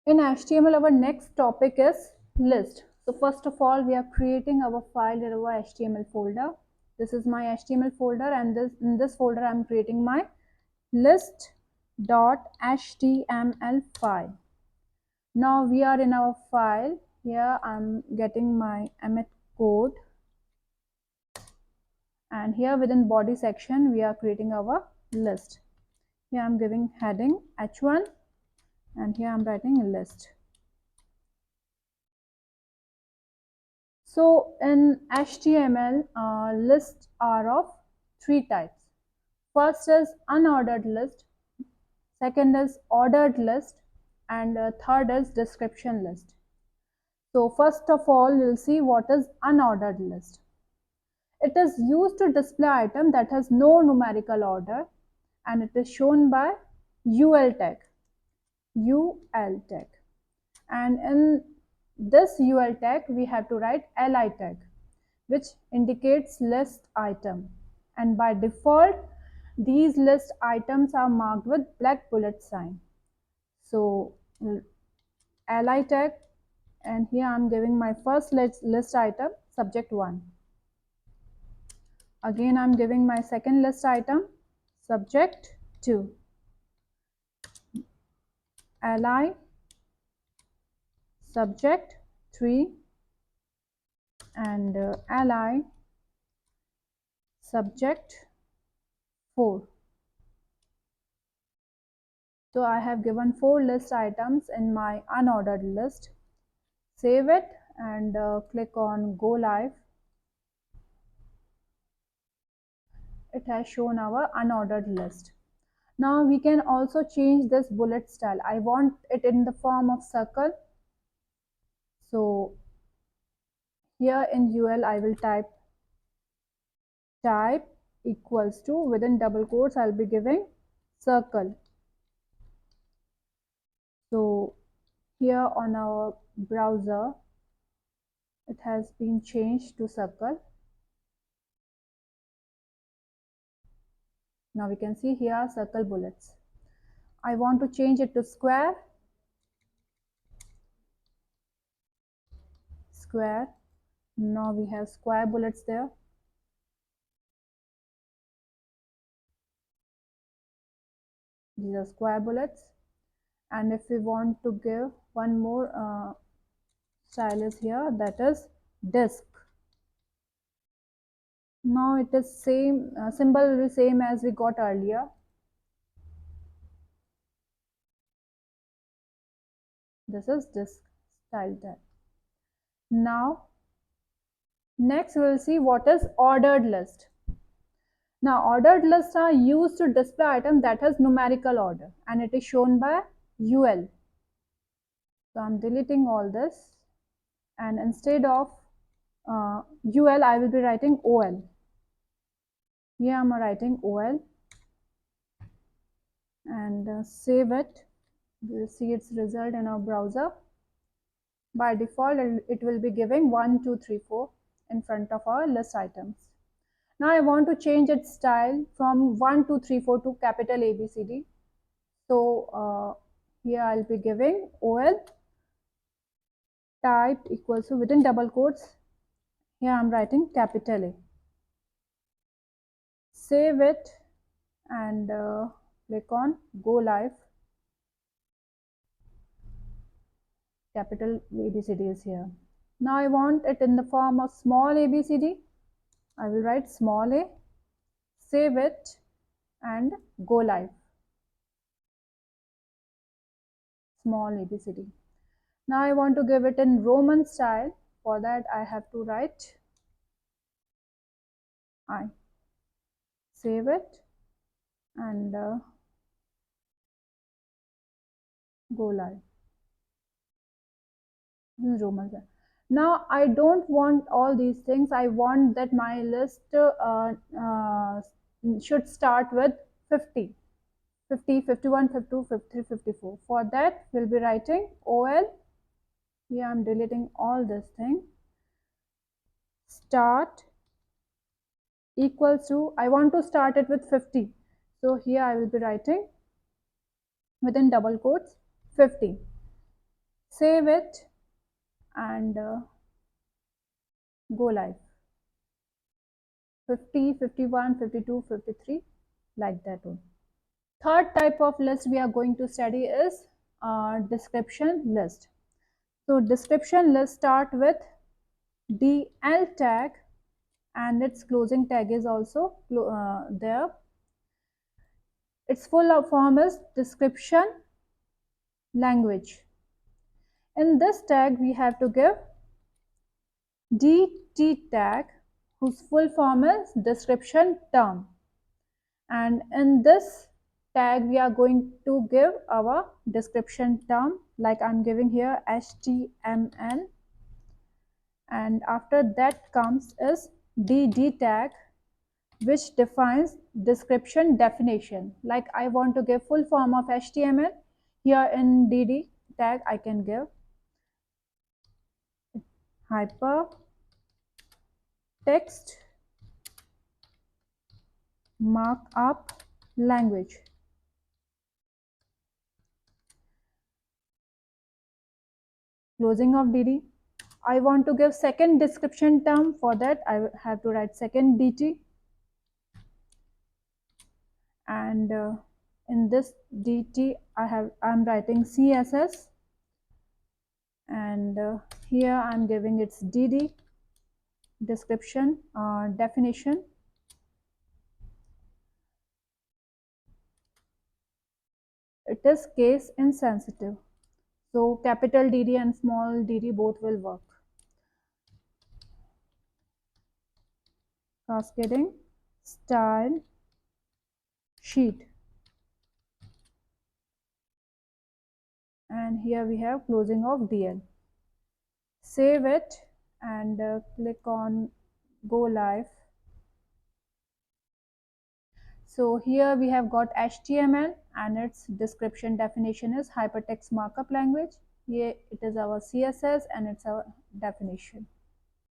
In HTML, our next topic is list. So first of all, we are creating our file in our HTML folder. This is my HTML folder, and in this folder I'm creating my list.html file. Now we are in our file. Here I'm getting my Emmet code, and here within body section we are creating our list. Here I'm giving heading h1, and here I'm writing list. So in HTML, lists are of three types. First is unordered list, second is ordered list, and third is description list. So first of all, you'll see what is unordered list. It is used to display item that has no numerical order, and it is shown by UL tag. UL tag. And in this UL tag, we have to write LI tag, which indicates list item, and by default these list items are marked with black bullet sign. So li tag, and here I'm giving my first list item subject 1. Again I'm giving my second list item subject 2. Li subject 3, and li subject 4. So I have given 4 list items in my unordered list. Save it and click on go live. It has shown our unordered list. Now we can also change this bullet style. I want it in the form of circle. So here in UL I will type equals to, within double quotes I'll be giving circle. So here on our browser it has been changed to circle. Now we can see here circle bullets. I want to change it to square. Square. Now we have square bullets there. These are square bullets. And if we want to give one more style is here, that is disk. Now it is same symbol will be same as we got earlier. This is disk style tag. Now next we will see what is ordered list. Now ordered lists are used to display item that has numerical order, and it is shown by UL. So I'm deleting all this, and instead of UL I will be writing OL. Here I'm writing OL, and save it. We'll see its result in our browser. By default it will be giving 1 2 3 4 in front of our list items. Now I want to change its style from 1 2 3 4 to capital ABCD. So here I'll be giving OL type equals to, within double quotes, here I'm writing capital A. Save it and click on go live. Capital ABCD is here. Now I want it in the form of small ABCD. I will write small a, save it and go live. Small ABCD. Now I want to give it in Roman style. For that I have to write I. Save it and go live. This is Roman style. Now I don't want all these things. I want that my list should start with 50, 50, 51, 52, 53, 54. For that we'll be writing OL. Here I'm deleting all this thing. Start equals to, I want to start it with 50. So here I will be writing within double quotes 50. save it, and go live. 50, 51, 52, 53, like that one. Third type of list we are going to study is description list. So description list start with DL tag, and its closing tag is also there. Its full form is description language. In this tag we have to give DT tag, whose full form is description term, and in this tag we are going to give our description term, like I'm giving here HTML, and after that comes is DD tag, which defines description definition. Like I want to give full form of HTML, here in DD tag I can give hypertext markup language. Closing of DD. I want to give second description term. For that I have to write second DT, and in this DT I'm writing CSS, and here I'm giving its DD description definition. It is case insensitive, so capital DD and small dd both will work. Cascading style sheet, and here we have closing of DL. Save it and click on go live. So here we have got HTML, and its description definition is hypertext markup language. Here it is our CSS, and it's our definition.